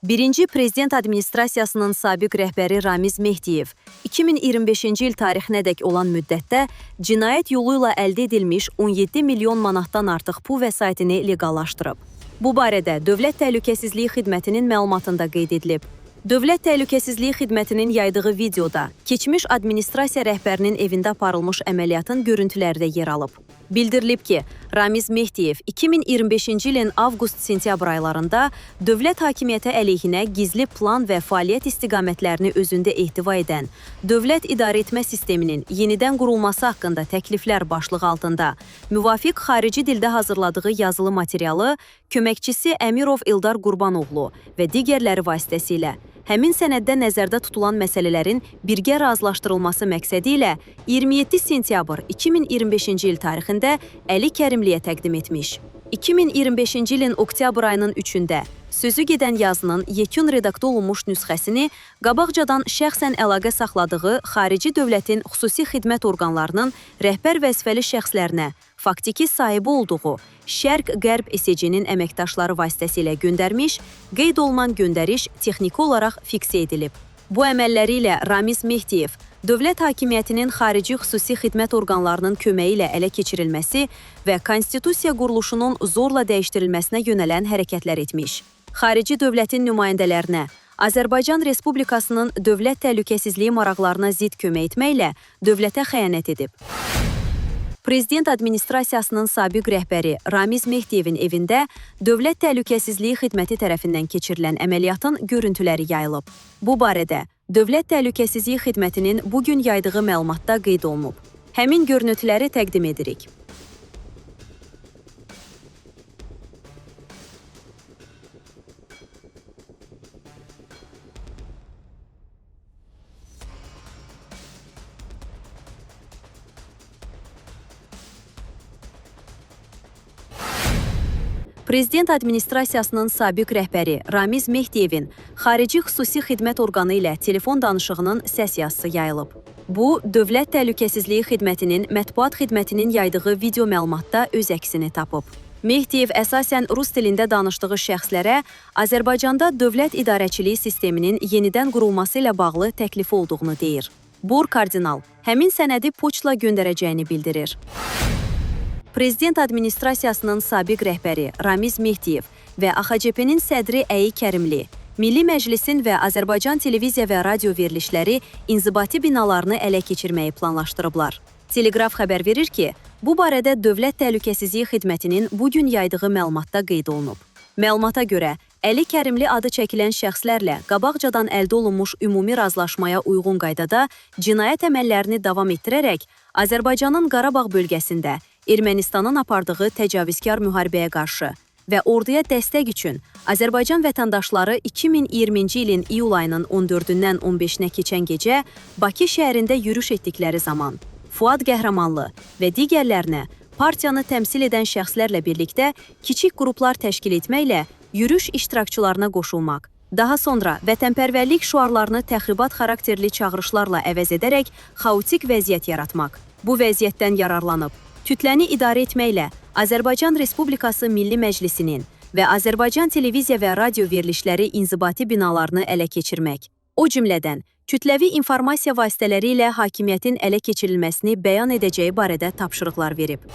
Birinci Prezident Administrasiyasının sabiq rəhbəri Ramiz Mehdiyev 2025-ci il tarixinədək olan müddətdə cinayət yolu ilə əldə edilmiş 17 milyon manatdan artıq pul vəsaitini legallaşdırıb. Bu barədə Dövlət Təhlükəsizliyi Xidmətinin məlumatında qeyd edilib. Dövlət Təhlükəsizliyi Xidmətinin yaydığı videoda keçmiş administrasiya rəhbərinin evində aparılmış əməliyyatın görüntüləri də yer alıb. Bildirilib ki, Ramiz Mehdiyev 2025-ci ilin avqust-sentyabr aylarında dövlət hakimiyyəti əleyhinə gizli plan və fəaliyyət istiqamətlərini özündə ehtiva edən Dövlət İdarəetmə Sisteminin yenidən qurulması haqqında təkliflər başlığı altında müvafiq xarici dildə hazırladığı yazılı materialı köməkçisi Əmirov İldar Qurbanoğlu və digərləri vasitəsilə həmin sənəddə nəzərdə tutulan məsələlərin birgə razılaşdırılması məqsədi ilə 27 sentyabr 2025-ci il tarixində Əli Kərimliyə təqdim etmiş. 2025-ci ilin oktyabr ayının 3-də sözü gedən yazının yekun redaktə olunmuş nüsxəsini qabaqcadan şəxsən əlaqə saxladığı xarici dövlətin xüsusi xidmət orqanlarının rəhbər vəzifəli şəxslərinə faktiki sahibi olduğu Şərq-Qərb SC-nin əməkdaşları vasitəsilə göndərmiş, qeyd olunan göndəriş texniki olaraq fiksə edilib. Bu əməlləri ilə Ramiz Mehdiyev dövlət hakimiyyətinin xarici xüsusi xidmət orqanlarının köməyi ilə ələ keçirilməsi və konstitusiya quruluşunun zorla dəyişdirilməsinə yönələn hərəkətlər etmiş. Xarici dövlətin nümayəndələrinə Azərbaycan Respublikasının dövlət təhlükəsizliyi maraqlarına zidd kömək etməklə dövlətə xəyanət edib. Prezident Administrasiyasının sabiq rəhbəri Ramiz Mehdiyevin evində Dövlət Təhlükəsizliyi Xidməti tərəfindən keçirilən əməliyyatın görüntüləri yayılıb. Bu barədə Dövlət Təhlükəsizliyi Xidmətinin bugün yaydığı məlumatda qeyd olunub. Həmin görüntüləri təqdim edirik. Prezident Administrasiyasının sabiq rəhbəri Ramiz Mehdiyevin xarici xüsusi xidmət orqanı ilə telefon danışığının səs yazısı yayılıb. Bu, Dövlət Təhlükəsizliyi Xidmətinin mətbuat xidmətinin yaydığı video məlumatda öz əksini tapıb. Mehdiyev əsasən rus dilində danışdığı şəxslərə Azərbaycanda dövlət idarəçiliyi sisteminin yenidən qurulması ilə bağlı təklifi olduğunu deyir. Bor kardinal həmin sənədi poçtla göndərəcəyini bildirir. Prezident Administrasiyasının sabiq rəhbəri Ramiz Mehdiyev və AXCP-nin sədri Əli Kərimli, Milli Məclisin və Azərbaycan televiziya və radio verilişləri inzibati binalarını ələ keçirməyi planlaşdırıblar. Teleqraf xəbər verir ki, bu barədə Dövlət Təhlükəsizliyi Xidmətinin bugün yaydığı məlumatda qeyd olunub. Məlumata görə, Əli Kərimli adı çəkilən şəxslərlə qabaqcadan əldə olunmuş ümumi razılaşmaya uyğun qaydada cinayət əməllərini davam etdirərək Azərbaycanın Qarabağ bölgəsində Ermənistanın apardığı təcavüzkar müharibəyə qarşı və orduya dəstək üçün Azərbaycan vətəndaşları 2020-ci ilin iyul ayının 14-dən 15-nə keçən gecə Bakı şəhərində yürüş etdikləri zaman Fuad Qəhrəmanlı və digərlərinə partiyanı təmsil edən şəxslərlə birlikdə kiçik qruplar təşkil etməklə yürüş iştirakçılarına qoşulmaq, daha sonra vətənpərvərlik şüarlarını təxribat xarakterli çağırışlarla əvəz edərək xaotik vəziyyət yaratmaq. Bu vəziyyətdən yararlanıb kütləni idarə etməklə Azərbaycan Respublikası Milli Məclisinin və Azərbaycan televiziya və radio verilişləri inzibati binalarını ələ keçirmək, o cümlədən kütləvi informasiya vasitələri ilə hakimiyyətin ələ keçirilməsini bəyan edəcəyi barədə tapşırıqlar verib.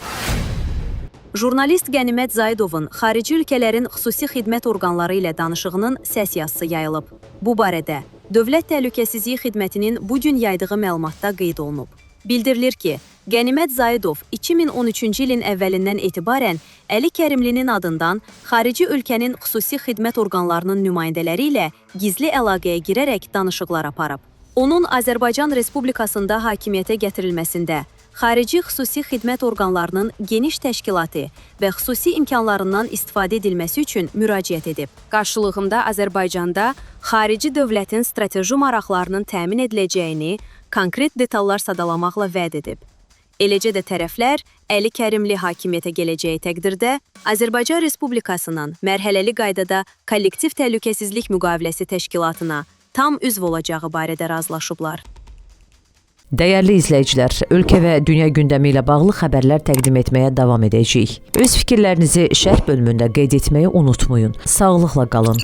Jurnalist Qənimət Zaidovun xarici ölkələrin xüsusi xidmət orqanları ilə danışığının səs yazısı yayılıb. Bu barədə Dövlət Təhlükəsizliyi Xidmətinin bugün yaydığı məlumatda qeyd olunub. Bildirilir ki, Qənimət Zaidov 2013-cü ilin əvvəlindən etibarən Əli Kərimlinin adından xarici ölkənin xüsusi xidmət orqanlarının nümayəndələri ilə gizli əlaqəyə girərək danışıqlar aparıb. Onun Azərbaycan Respublikasında hakimiyyətə gətirilməsində xarici xüsusi xidmət orqanlarının geniş təşkilatı və xüsusi imkanlarından istifadə edilməsi üçün müraciət edib. Qarşılığında Azərbaycanda xarici dövlətin strateji maraqlarının təmin ediləcəyini konkret detallar sadalamaqla vəd edib. Eləcə də tərəflər Əli Kərimli hakimiyyətə gələcəyi təqdirdə Azərbaycan Respublikasının mərhələli qaydada kollektiv təhlükəsizlik müqaviləsi təşkilatına tam üzv olacağı barədə razılaşıblar. Dəyərli izləyicilər, ölkə və dünya gündəmi ilə bağlı xəbərlər təqdim etməyə davam edəcəyik. Öz fikirlərinizi şərh bölümündə qeyd etməyi unutmayın. Sağlıqla qalın.